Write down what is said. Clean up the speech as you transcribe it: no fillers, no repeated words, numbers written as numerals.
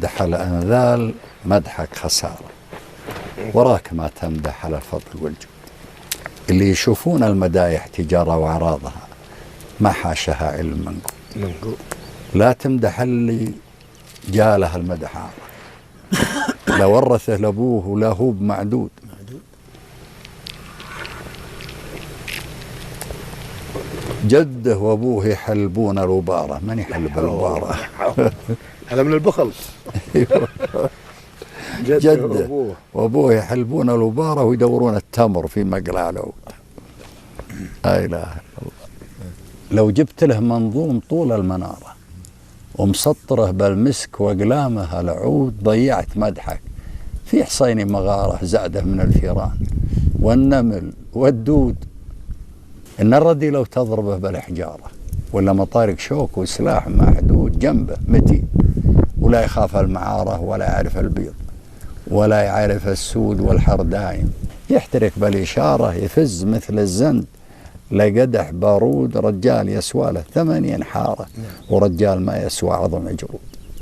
مدح الأنذال مدحك خسارة، وراك ما تمدح على الفضل والجود. اللي يشوفون المدايح تجارة وعراضها ما حاشها علم منقول. لا تمدح اللي جاله المدح عارة، لا ورثه لأبوه ولا هو بمعدود. جده وأبوه يحلبون الوبارة، من يحلب الوبارة؟ هذا من البخل. جده وأبوه يحلبون الوبارة ويدورون التمر في مقلع العود. لا إله إلا الله. لو جبت له منظوم طول المنارة ومسطره بالمسك وأقلامه العود ضيعت مدحك. في حصين مغارة زعده من الفيران والنمل والدود. إن الردي لو تضربه بالحجارة ولا مطارق شوك وسلاح محدود جنبه متين، ولا يخاف المعارة ولا يعرف البيض ولا يعرف السود والحر دايم. يحترق بالإشارة يفز مثل الزند، لقدح بارود رجال يسوى له 8 حارة ورجال ما يسوى عظم جرود.